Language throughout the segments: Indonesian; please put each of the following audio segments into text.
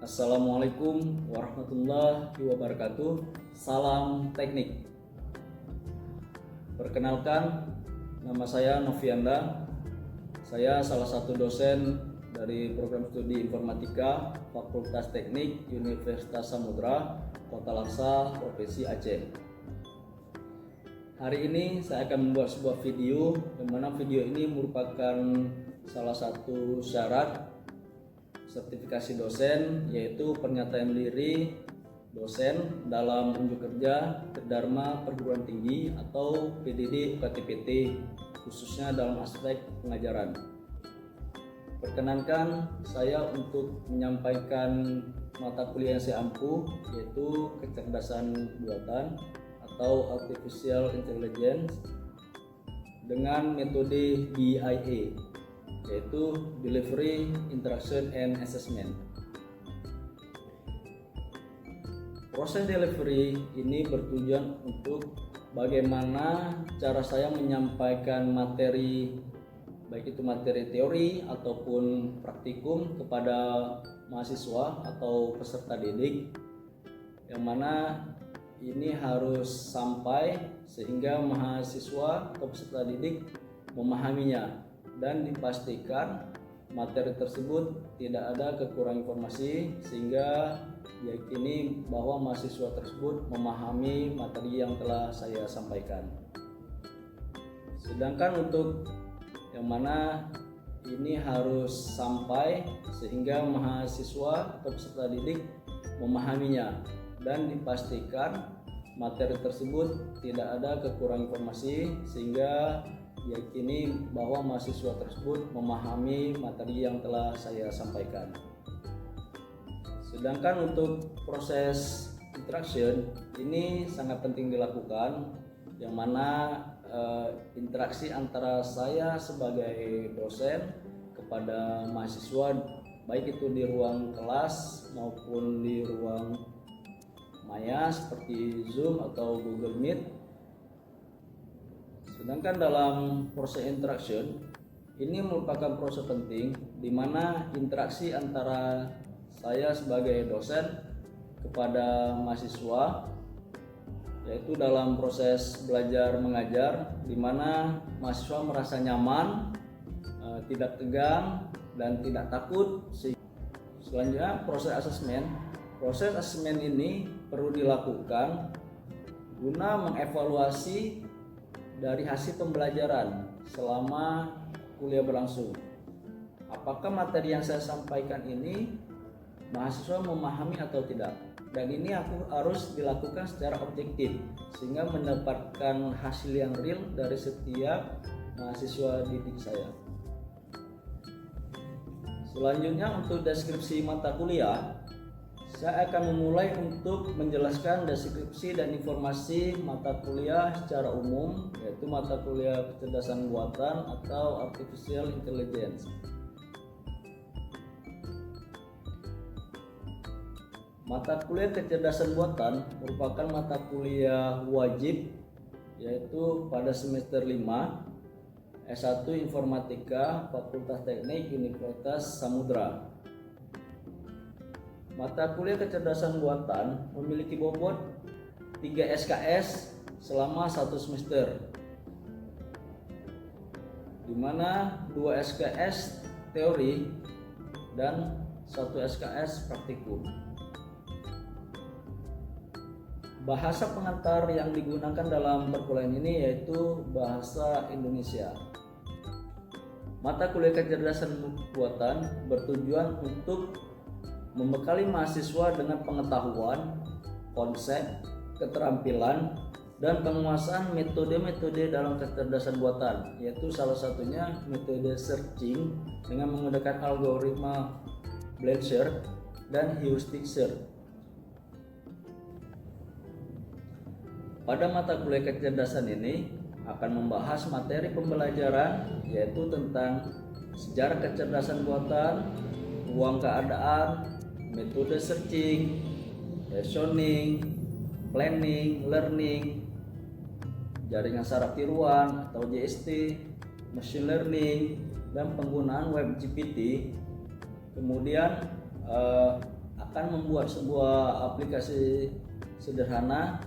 Assalamualaikum warahmatullahi wabarakatuh. Salam teknik. Perkenalkan, nama saya Novianda. Saya salah satu dosen dari program studi informatika Fakultas Teknik Universitas Samudra, Kota Laksa, Provinsi Aceh. Hari ini saya akan membuat sebuah video, yang mana video ini merupakan salah satu syarat sertifikasi dosen, yaitu pernyataan diri dosen dalam unjuk kerja Tridharma Perguruan Tinggi atau PDD UKT-PT, khususnya dalam aspek pengajaran. Perkenankan saya untuk menyampaikan mata kuliah yang saya ampuh, yaitu kecerdasan buatan atau Artificial Intelligence dengan metode DIA, yaitu Delivery, Interaction, and Assessment. Proses delivery ini bertujuan untuk bagaimana cara saya menyampaikan materi, baik itu materi teori ataupun praktikum, kepada mahasiswa atau peserta didik, yang mana ini harus sampai sehingga mahasiswa atau peserta didik memahaminya dan dipastikan materi tersebut tidak ada kekurangan informasi, sehingga diyakini bahwa mahasiswa tersebut memahami materi yang telah saya sampaikan. Sedangkan untuk yang mana ini harus sampai sehingga mahasiswa atau peserta didik memahaminya dan dipastikan materi tersebut tidak ada kekurangan informasi, sehingga diyakini bahwa mahasiswa tersebut memahami materi yang telah saya sampaikan. Sedangkan untuk proses interaction ini sangat penting dilakukan, yang mana interaksi antara saya sebagai dosen kepada mahasiswa, baik itu di ruang kelas maupun di ruang maya seperti Zoom atau Google Meet. Sedangkan dalam proses interaction ini merupakan proses penting, di mana interaksi antara saya sebagai dosen kepada mahasiswa, yaitu dalam proses belajar mengajar, di mana mahasiswa merasa nyaman, tidak tegang dan tidak takut. Selanjutnya proses asesmen. Proses asesmen ini perlu dilakukan guna mengevaluasi dari hasil pembelajaran selama kuliah berlangsung. Apakah materi yang saya sampaikan ini mahasiswa memahami atau tidak? Dan ini harus dilakukan secara objektif sehingga mendapatkan hasil yang real dari setiap mahasiswa didik saya. Selanjutnya untuk deskripsi mata kuliah, saya akan memulai untuk menjelaskan deskripsi dan informasi mata kuliah secara umum, yaitu mata kuliah kecerdasan buatan atau Artificial Intelligence. Mata kuliah kecerdasan buatan merupakan mata kuliah wajib, yaitu pada semester 5 S1 Informatika Fakultas Teknik Universitas Samudra. Mata kuliah kecerdasan buatan memiliki bobot 3 SKS selama 1 semester, di mana 2 SKS teori dan 1 SKS praktikum. Bahasa pengantar yang digunakan dalam perkuliahan ini yaitu bahasa Indonesia. Mata kuliah kecerdasan buatan bertujuan untuk membekali mahasiswa dengan pengetahuan, konsep, keterampilan, dan penguasaan metode-metode dalam kecerdasan buatan, yaitu salah satunya metode searching dengan menggunakan algoritma blend search dan heuristic search. Pada mata kuliah kecerdasan ini akan membahas materi pembelajaran, yaitu tentang sejarah kecerdasan buatan, ruang keadaan, metode searching, reasoning, planning, learning, jaringan saraf tiruan atau JST, machine learning, dan penggunaan web GPT. Kemudian akan membuat sebuah aplikasi sederhana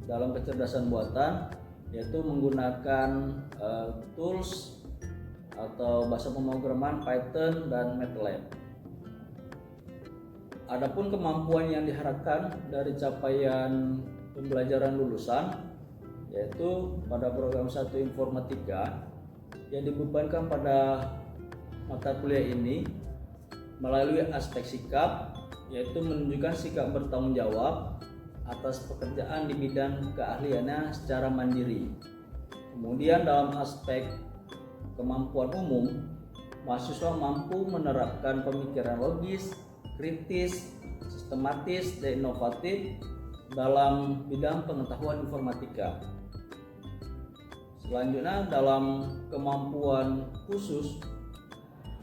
dalam kecerdasan buatan, yaitu menggunakan tools atau bahasa pemrograman Python dan MATLAB. Adapun kemampuan yang diharapkan dari capaian pembelajaran lulusan, yaitu pada program 1 informatika yang dibebankan pada mata kuliah ini melalui aspek sikap, yaitu menunjukkan sikap bertanggung jawab atas pekerjaan di bidang keahliannya secara mandiri. Kemudian dalam aspek kemampuan umum, mahasiswa mampu menerapkan pemikiran logis, kritis, sistematis, dan inovatif dalam bidang pengetahuan informatika. Selanjutnya, dalam kemampuan khusus,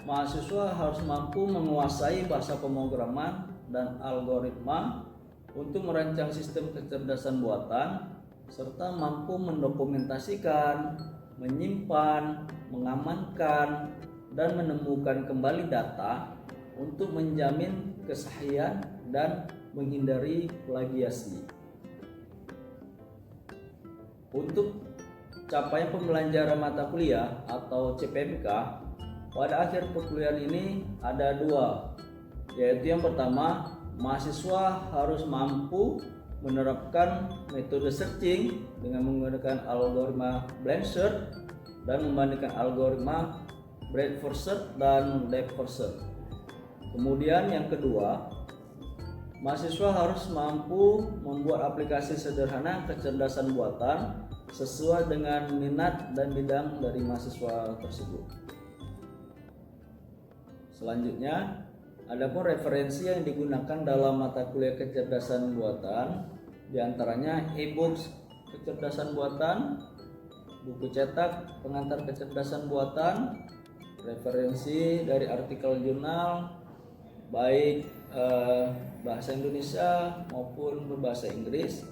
mahasiswa harus mampu menguasai bahasa pemrograman dan algoritma untuk merancang sistem kecerdasan buatan, serta mampu mendokumentasikan, menyimpan, mengamankan, dan menemukan kembali data untuk menjamin kesahihan dan menghindari plagiasi. Untuk capaian pembelajaran mata kuliah atau CPMK pada akhir perkuliahan ini ada dua, yaitu yang pertama, mahasiswa harus mampu menerapkan metode searching dengan menggunakan algoritma blank search dan membandingkan algoritma breadth first search dan depth first search. Kemudian yang kedua, mahasiswa harus mampu membuat aplikasi sederhana kecerdasan buatan sesuai dengan minat dan bidang dari mahasiswa tersebut. Selanjutnya, adapun referensi yang digunakan dalam mata kuliah kecerdasan buatan, diantaranya e-books kecerdasan buatan, buku cetak pengantar kecerdasan buatan, referensi dari artikel jurnal baik bahasa Indonesia maupun berbahasa Inggris,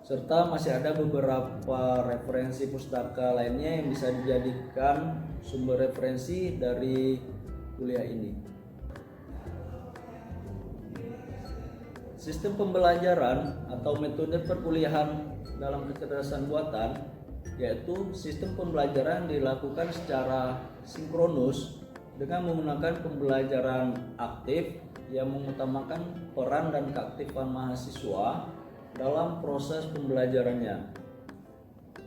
serta masih ada beberapa referensi pustaka lainnya yang bisa dijadikan sumber referensi dari kuliah ini. Sistem pembelajaran atau metode perkuliahan dalam kecerdasan buatan, yaitu sistem pembelajaran dilakukan secara sinkronus dengan menggunakan pembelajaran aktif yang mengutamakan peran dan keaktifan mahasiswa dalam proses pembelajarannya,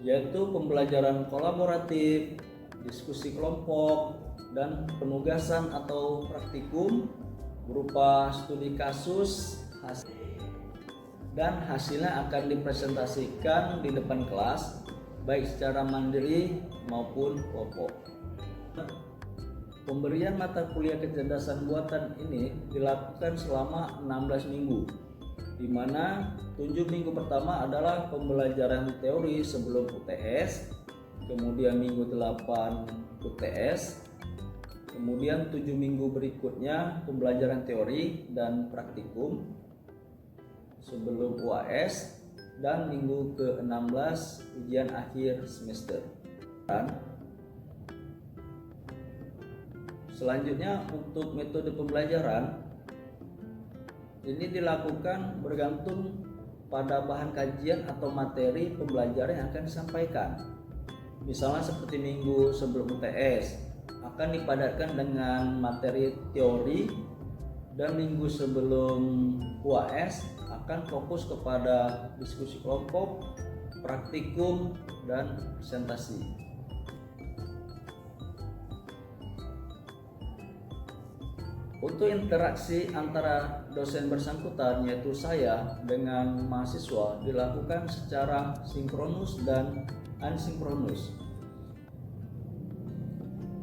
yaitu pembelajaran kolaboratif, diskusi kelompok, dan penugasan atau praktikum berupa studi kasus, dan hasilnya akan dipresentasikan di depan kelas baik secara mandiri maupun kelompok. Pemberian mata kuliah kecerdasan buatan ini dilakukan selama 16 minggu, di mana 7 minggu pertama adalah pembelajaran teori sebelum UTS, kemudian minggu 8 UTS, kemudian 7 minggu berikutnya pembelajaran teori dan praktikum sebelum UAS, dan minggu ke-16 ujian akhir semester. Selanjutnya, untuk metode pembelajaran ini dilakukan bergantung pada bahan kajian atau materi pembelajaran yang akan disampaikan. Misalnya seperti minggu sebelum UTS akan dipadatkan dengan materi teori, dan minggu sebelum UAS akan fokus kepada diskusi kelompok, praktikum, dan presentasi. Untuk interaksi antara dosen bersangkutan, yaitu saya, dengan mahasiswa dilakukan secara sinkronus dan asinkronus.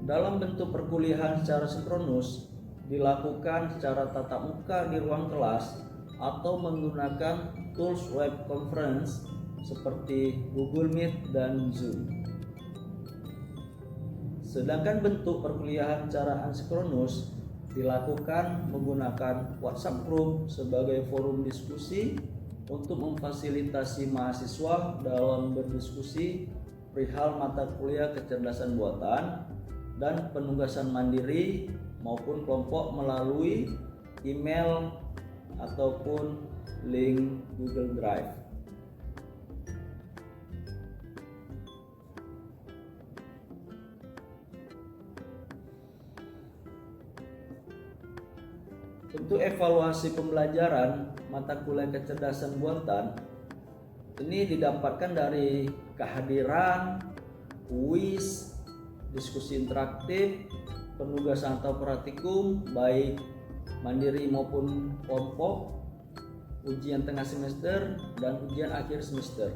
Dalam bentuk perkuliahan secara sinkronus dilakukan secara tatap muka di ruang kelas atau menggunakan tools web conference seperti Google Meet dan Zoom. Sedangkan bentuk perkuliahan secara asinkronus dilakukan menggunakan WhatsApp Group sebagai forum diskusi untuk memfasilitasi mahasiswa dalam berdiskusi perihal mata kuliah kecerdasan buatan dan penugasan mandiri maupun kelompok melalui email ataupun link Google Drive. Untuk evaluasi pembelajaran mata kuliah kecerdasan buatan ini didapatkan dari kehadiran, kuis, diskusi interaktif, penugasan atau praktikum baik mandiri maupun kelompok, ujian tengah semester dan ujian akhir semester.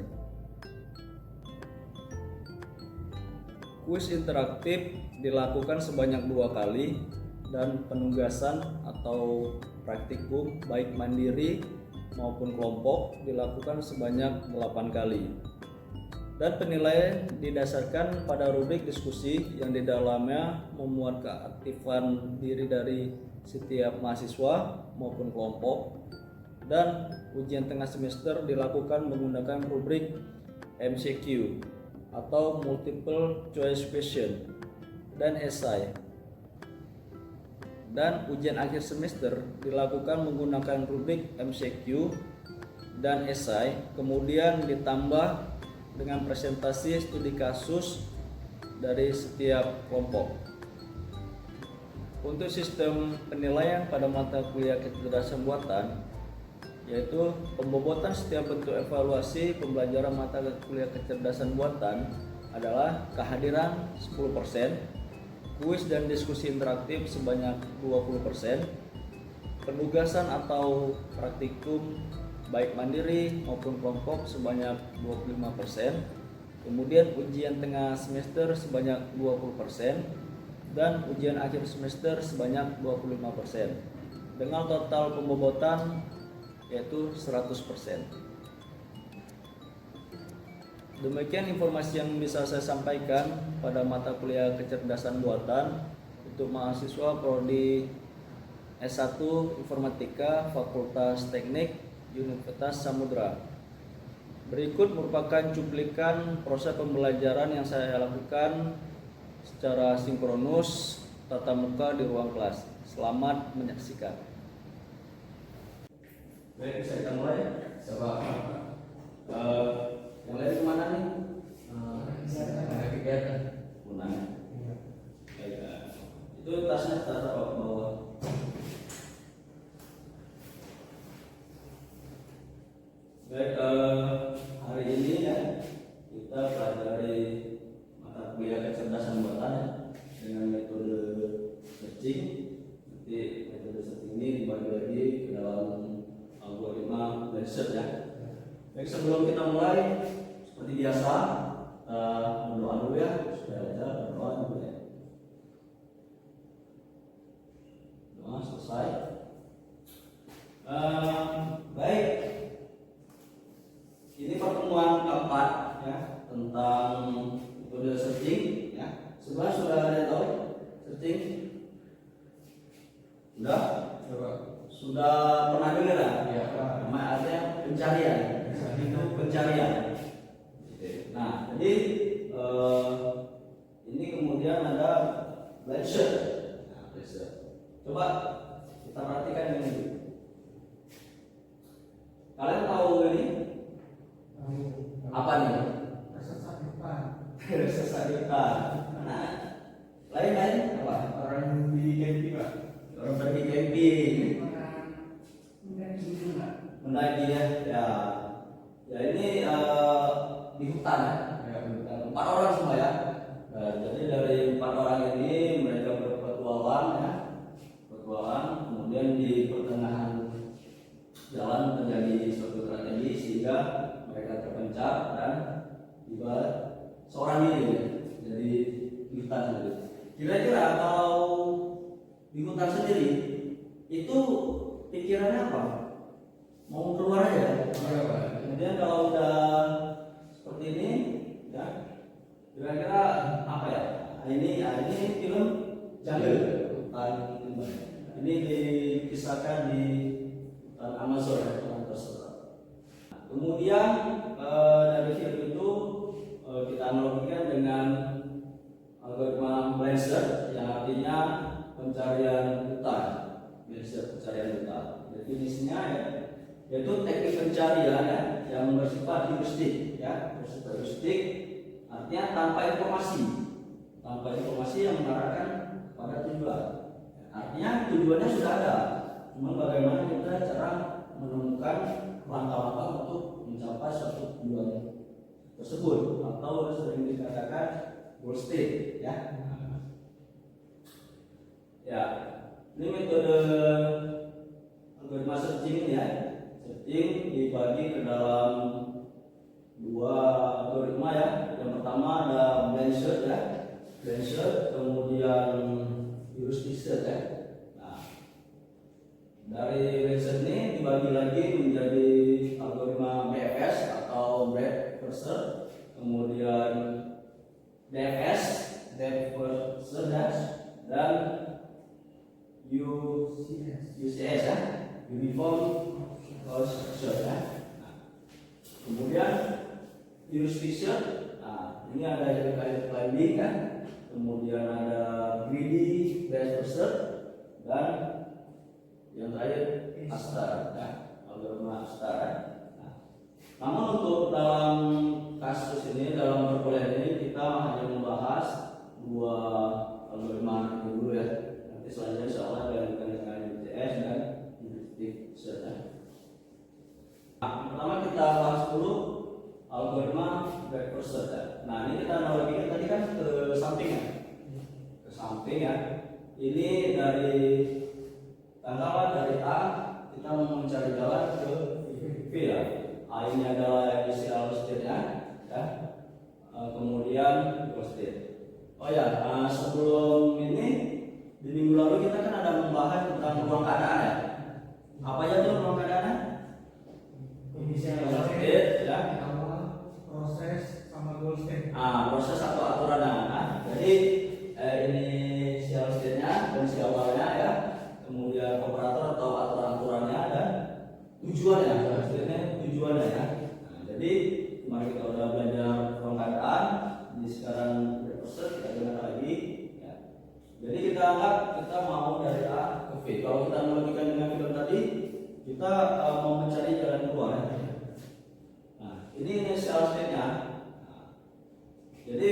Kuis interaktif dilakukan sebanyak 2 kali dan penugasan atau praktikum baik mandiri maupun kelompok dilakukan sebanyak 8 kali. Dan penilaian didasarkan pada rubrik diskusi yang di dalamnya memuat keaktifan diri dari setiap mahasiswa maupun kelompok. Dan ujian tengah semester dilakukan menggunakan rubrik MCQ atau multiple choice question dan esai. Dan ujian akhir semester dilakukan menggunakan rubrik MCQ dan esai, kemudian ditambah dengan presentasi studi kasus dari setiap kelompok. Untuk sistem penilaian pada mata kuliah kecerdasan buatan, yaitu pembobotan setiap bentuk evaluasi pembelajaran mata kuliah kecerdasan buatan adalah kehadiran 10%, kuis dan diskusi interaktif sebanyak 20%, penugasan atau praktikum baik mandiri maupun kelompok sebanyak 25%, kemudian ujian tengah semester sebanyak 20%, dan ujian akhir semester sebanyak 25%, dengan total pembobotan yaitu 100%. Demikian informasi yang bisa saya sampaikan pada mata kuliah kecerdasan buatan untuk mahasiswa prodi S1 Informatika Fakultas Teknik Universitas Samudra. Berikut merupakan cuplikan proses pembelajaran yang saya lakukan secara sinkronus tatap muka di ruang kelas. Selamat menyaksikan. Baik, saya akan mulai. Coba. Yang lain kemana nih? Ada kegiatan. Punang. Itu tasnya taruh bawah. Baik, hari ini ya kita pelajari mata kuliah kecerdasan buatan ya, dengan metode searching. Nanti metode searching ini dibagi lagi ke dalam algoritma research ya. Baik, sebelum kita mulai seperti biasa berdoa dulu ya, supaya aja berdoa dulu ya. Doa selesai. Baik, ini pertemuan keempat ya tentang metode searching ya. Sebenarnya sudah ada tahu searching? Sudah pernah dengar ya? Namanya ada pencarian. Itu pencarian. Nah, jadi ini kemudian ada research. Nah, research. Coba kita perhatikan ini. Kalian tahu ini? Apa nih? Research sadukan. Nah, lain-lain apa? Orang di camping Pak. Orang pergi camping. Mendaki ya. Ya ini di hutan ya, di hutan. 4 orang semua ya. Jadi dari 4 orang ini mereka berpetualang ya, kemudian di pertengahan jalan terjadi suatu tragedi sehingga mereka terpencar dan tiba seorang ini ya, jadi di hutan sendiri. Kira-kira kalau di hutan sendiri itu pikirannya apa? Mau keluar aja. Kemudian kalau udah seperti ini, ya, kira-kira apa ya? Ini film jungle. Ini dikisahkan di hutan Amazon ya, hutan tersebut. Kemudian dari film itu kita analogikan dengan algoritma Blazer yang artinya pencarian hutan. pencarian data. Definisinya ya, yaitu teknik pencarian ya, yang bersifat heuristik ya. Bersifat heuristik artinya tanpa informasi yang mengarahkan pada tujuan. Artinya tujuannya sudah ada, cuma bagaimana kita cara menemukan langkah-langkah untuk mencapai suatu tujuan tersebut, atau sering dikatakan goal state ya. Ya, ini metode algoritma searching ya. Searching dibagi ke dalam dua algoritma ya. Yang pertama ada blind search ya, blind search, kemudian heuristic search ya. Nah, dari blind search ini dibagi lagi menjadi algoritma BFS atau breadth first search, kemudian DFS, depth first search, dan UCS ya, uniform first search ya. Nah, kemudian heuristic search, nah ini ada hierarchy climbing kan, kemudian ada greedy best first search, dan yang terakhir ASTAR ya, algoritma ASTAR ya. Nah, namun untuk dalam kasus ini, dalam perkuliahan ini kita hanya membahas dua algoritma ini dulu ya. Nanti selanjutnya insyaallah dilanjutkan dengan UCS dan heuristic search ya. Nah, pertama kita bahas dulu algoritma breadth first search ya. Nah, ini kita analogikan tadi kan ke samping ya. Ke samping ya. Ini dari tanggal dari A kita mau mencari jalan ke B ya. A ini adalah initial state-nya ya. Kemudian goal state. Oh ya, sebelum ini di minggu lalu kita kan ada membahas tentang ruang keadaan ya. Apa aja tuh ruang keadaan? Initial state ya, proses sama goal state. Proses atau aturan. Nah, jadi initial state-nya dan awalnya ya, kemudian operator atau aturan-aturannya dan tujuannya. Tujuannya ya. Nah, jadi kemarin kita udah belajar ruang keadaan, di sekarang proses kita dengar lagi ya. Jadi kita anggap kita mau dari A ke V. Kalau kita analogikan dengan film tadi, kita mau mencari jalan keluar ya. Nah, ini initial state-nya. Nah, jadi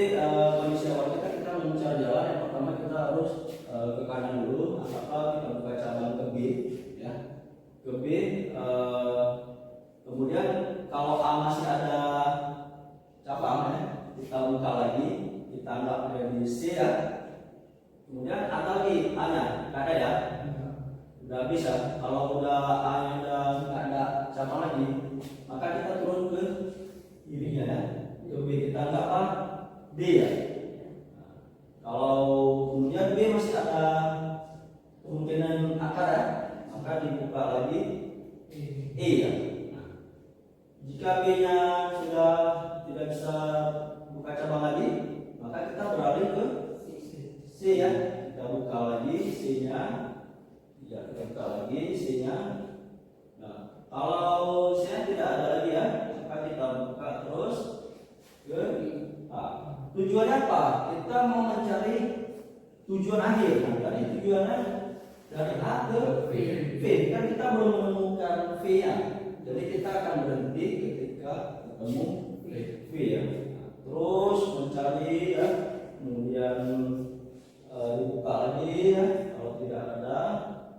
kondisi awal kita mau mencari jalan, yang pertama kita harus ke kanan dulu, atau kita buka cabang ke B ya. Ke B, kemudian kalau A masih ada cabang ya, kita buka lagi, kita anggap dari C ya. Kemudian ada lagi A-nya, nggak ada ya, udah bisa. Kalau udah A-nya udah nggak ada cabang lagi, maka kita turun ke kirinya ya, ke B, kita anggap A D ya. Nah, kalau kemudian B masih ada kemungkinan akar ya, maka dibuka lagi E ya. Nah, jika B-nya sudah tidak bisa buka cabang lagi, maka kita beralih ke C ya. Kita buka lagi C-nya. Ya, kita buka lagi C-nya. Nah, kalau C-nya tidak ada lagi ya, maka kita buka terus ke A. Tujuannya apa? Kita mau mencari tujuan akhir. Nah, tadi tujuannya dari A ke V. Kan kita belum menemukan V-nya. Jadi kita akan berhenti ketika ketemu V ya. Terus mencari ya, kemudian dibuka lagi ya. Kalau tidak ada,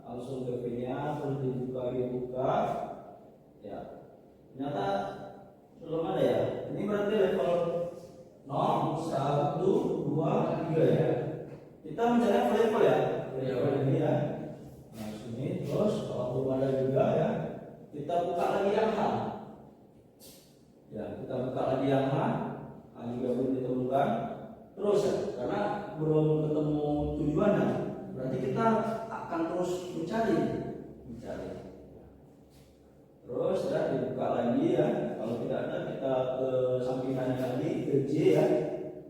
langsung ke V-nya, terus dibuka ya. Ternyata belum ada ya. Ini berarti level 0, 1, 2, 3 ya. Kita mencari level ya. Level ini ya. Nah, sini terus kalau belum ada juga ya, kita buka lagi yang H. Ya, kita buka lagi yang H. Juga belum ditemukan. Terus ya, karena belum ketemu tujuannya, berarti kita akan terus mencari. Terus ya, dibuka lagi ya. Kalau tidak ada, kita ke samping kanan lagi ke J ya.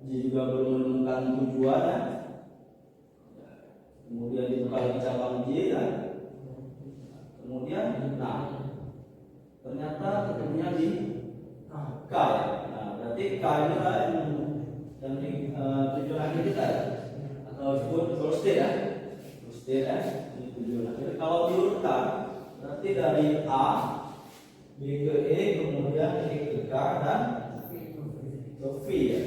J juga belum menemukan tujuannya. Kemudian dibuka lagi cabang J ya. Kemudian, nah, ternyata ketemunya di K ya. Nah, berarti K ini lah yang tujuan akhir kita ya, atau disebut goal state ya. Goal state C kan, ini tujuan akhir. Kalau diurutkan berarti dari A, B ke E, kemudian E ke K dan ke V ya.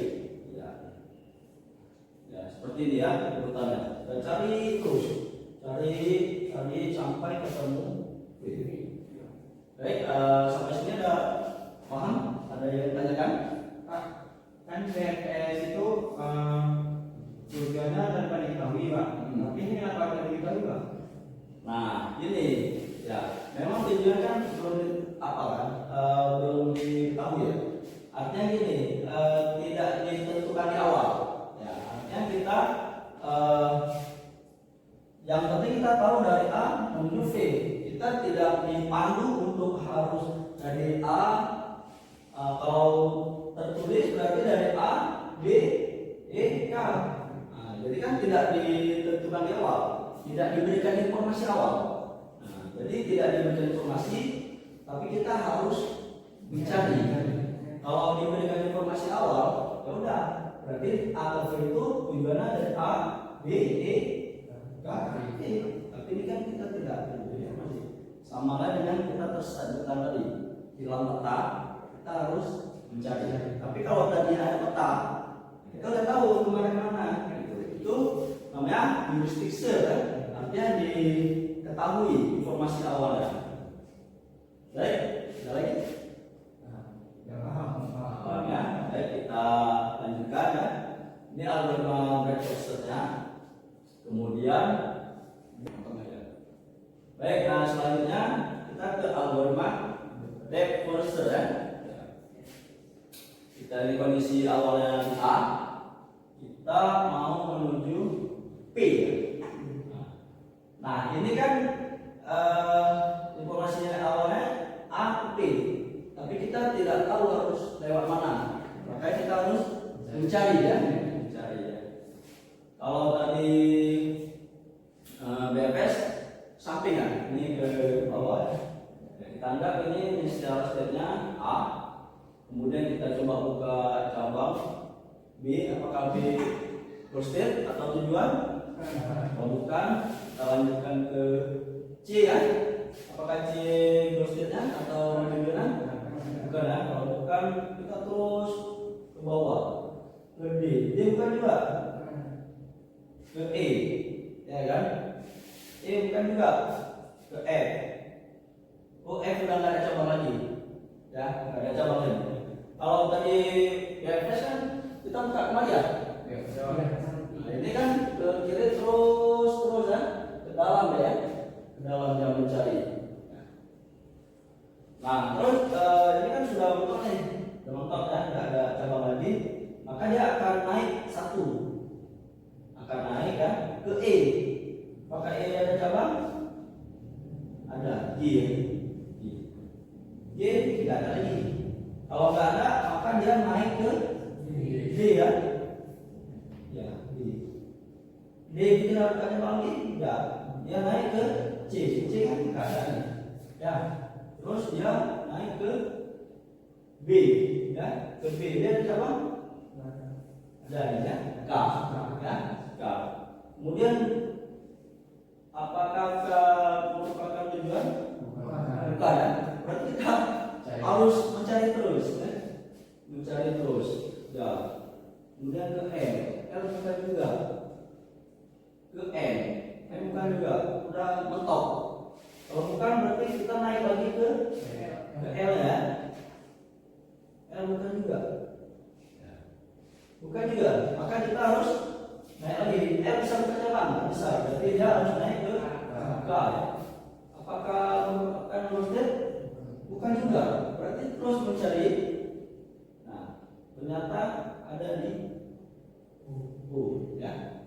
Ya, seperti ini ya urutannya. Dan cari terus, cari sampai ketemu V. Baik, sampai sini ada paham? Ada yang tanyakan? Kan BFS itu tujuannya tanpa diketahui Pak. Tapi ini apa yang diketahui Pak? Nah, ini ya, memang tujuan kan belum apa kan, belum ditahu ya. Artinya gini, tidak ditentukan di awal. Ya, artinya kita yang penting kita tahu dari A menuju V. Kita tidak dipandu untuk harus dari A. Kalau tertulis berarti dari A, B, E, K. Nah, jadi kan tidak ditentukan di awal, tidak diberikan informasi awal. Nah, jadi tidak diberikan informasi, tapi kita harus mencari. Kalau diberikan informasi awal, ya udah, berarti A ke V itu tujuannya dari A, B, E, K, E. Tapi ini kan kita tidak diberi informasi. Sama lah dengan kita tersebutkan tadi, hilang peta, kita harus mencari. Tapi kalau tadi ada peta, kita udah tahu kemana-mana. Itu namanya jurisdiksi kan? Artinya diketahui informasi awalnya. Baik, ada lagi? Ya paham. Ya, baik kita lanjutkan ya. Ini algoritma breadth first-nya. Kemudian, baik, nah selanjutnya kita ke algoritma depth first ya. Kita ini kondisi awalnya A, kita mau menuju P. Nah ini kan informasinya awalnya A ke P, tapi kita tidak tahu harus lewat mana, makanya kita harus mencari ya. Kalau tadi BFS sampingan, ini ke bawah. Kita anggap ini secara stepnya A. Kemudian kita coba buka cabang B, apakah B full state atau tujuan? Kalau bukan, kita lanjutkan ke C ya. Apakah C full state-nya atau tujuannya? Bukan ya. Kalau bukan, kita terus ke bawah ke D. D bukan juga. Ke E, ya kan? E bukan juga. Ke F. Oh, F udah nggak ada cabang lagi. Ya, nggak ada cabang lagi. Kalau tadi BFS kan kita buka kemana ya? Nah, ini kan ke kiri terus ya, ke dalam ya, ke dalam yang mencari. Nah terus ini kan sudah mentok nih, sudah mentok ya, nggak ada cabang lagi, maka dia akan naik satu, akan naik kan ke E. Apakah E ada cabang? Ada. G tidak ada lagi. Kalau nggak ada, maka dia naik ke D ya. Ya, D. D kita bukannya lagi, enggak. Dia naik ke C. C kan nggak ada nih. Ya. Terus dia naik ke B, ya. Ke B dia ada cabang? Ada ya. K, ya. K. Kemudian apakah K merupakan tujuan? Bukan ya. Berarti kita harus mencari terus ya? Mencari terus ya. Kemudian ke L bukan juga, ke M bukan juga, udah mentok. Kalau bukan berarti kita naik lagi ke L ya. L bukan juga, bukan juga, maka kita harus naik lagi. L bisa bukan cabang? Bisa, berarti dia harus naik ke K ya. Apakah merupakan monster? Bukan juga, berarti terus mencari. Nah, ternyata ada di U, ya.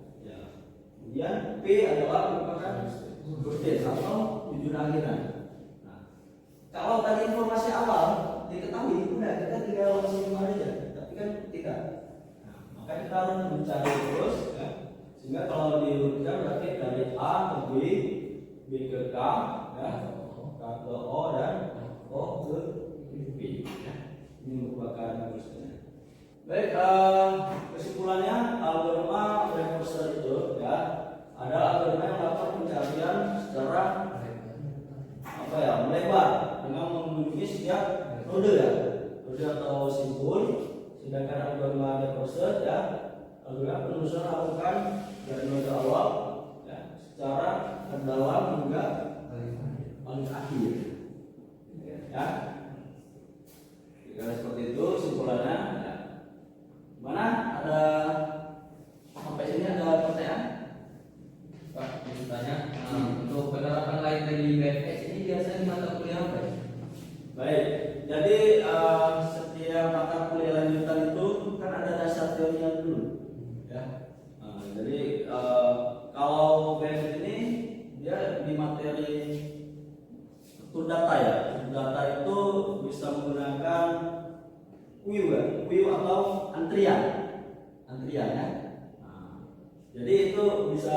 Kemudian P adalah merupakan prostate atau tujuan akhiran. Nah, kalau tadi informasi awal diketahui, udah kita tinggal langsung aja. Tapi kan tidak. Nah, maka kita harus mencari terus, ya. Sehingga kalau diurutkan berarti dari A ke B, B ke K, ya, K ke O dan O ke B. Ya. Ini merupakan prosesnya. Baik, kesimpulannya algoritma reversal itu ya ada algoritma yang melakukan pencarian secara melebar dengan mengunjungi setiap node atau simpul. Sedangkan algoritma deep process algoritma penelusuran lakukan dari node awal secara terdalam hingga paling akhir. Jika seperti itu simpulannya. Mana ada sampai sini ada pertanyaan? Pak, tanya untuk penerapan lain dari BFS ini biasanya mata kuliah apa? Baik, jadi setiap mata kuliah lanjutan itu kan ada dasar teorinya dulu, jadi kalau BFS ini dia di materi struktur data struktur data itu bisa menggunakan queue atau antrian jadi itu bisa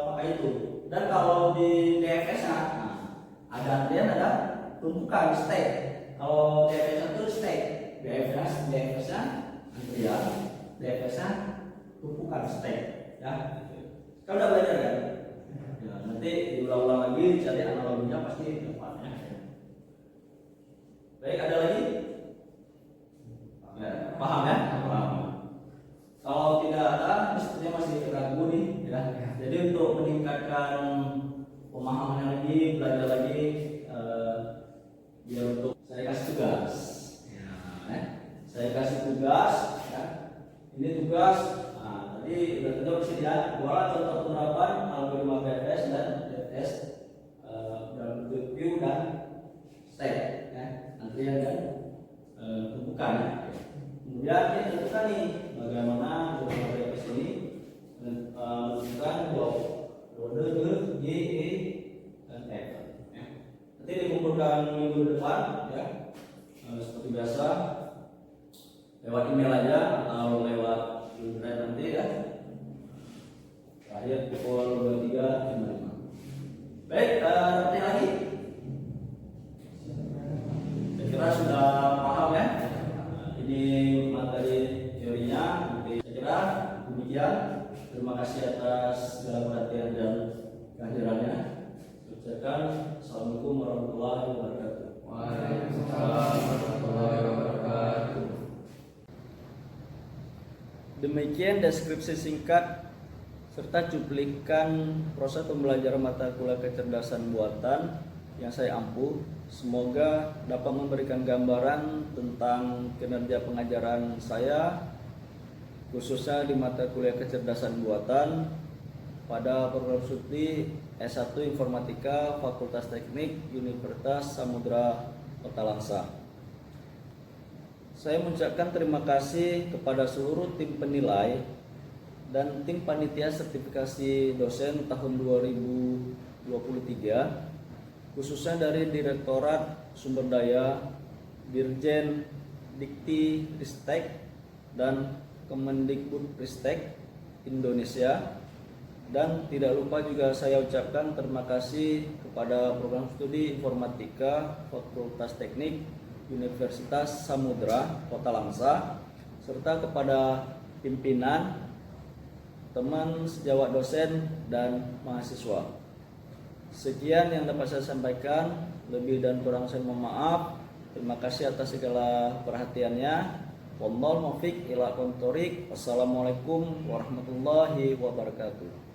pakai itu. Dan kalau di DFS ada antrian, ada tumpukan stack. Kalau DFS itu stack, DFS antrian, DFS tumpukan stack. Kau udah belajar kan? Nanti diulang-ulang lagi, cari analoginya pasti dapat. Baik, ada lagi? Paham ya? Paham. Kalau tidak ada, sepertinya masih ragu nih, Jadi untuk meningkatkan pemahamannya lagi, belajar lagi, biar untuk saya kasih tugas. Saya kasih tugas. Ini tugas. Tadi udah tentu bisa dilihat. Buatlah contoh penerapan algoritma BFS dan DFS dalam bentuk queue dan stack, antrian dan tumpukan. Kemudian kita tentukan nih bagaimana algoritma BFS ini menentukan node ke G, E, dan F. Nanti dikumpulkan minggu depan seperti biasa lewat email aja atau lewat Drive nanti terakhir pukul 23.55. Baik, nanti lagi saya kira sudah paham ini materi teorinya. Saya kira demikian. Terima kasih atas segala perhatian dan kehadirannya. Ucapkan Assalamualaikum warahmatullahi wabarakatuh. Waalaikumsalam warahmatullahi wabarakatuh. Demikian deskripsi singkat serta cuplikan proses pembelajaran mata kuliah kecerdasan buatan yang saya ampuh. Semoga dapat memberikan gambaran tentang kinerja pengajaran saya, khususnya di mata kuliah kecerdasan buatan pada program studi S1 Informatika Fakultas Teknik Universitas Samudra Kota Langsa. Saya mengucapkan terima kasih kepada seluruh tim penilai dan tim panitia sertifikasi dosen tahun 2023, khususnya dari Direktorat Sumber Daya, Dirjen Dikti Ristek dan Kemendikbudristek Indonesia. Dan tidak lupa juga saya ucapkan terima kasih kepada program studi Informatika Fakultas Teknik Universitas Samudra Kota Langsa, serta kepada pimpinan, teman sejawat dosen dan mahasiswa. Sekian yang dapat saya sampaikan, lebih dan kurang saya mohon maaf. Terima kasih atas segala perhatiannya. Wallahul muwaffiq ila aqwamit thoriq. Wassalamualaikum warahmatullahi wabarakatuh.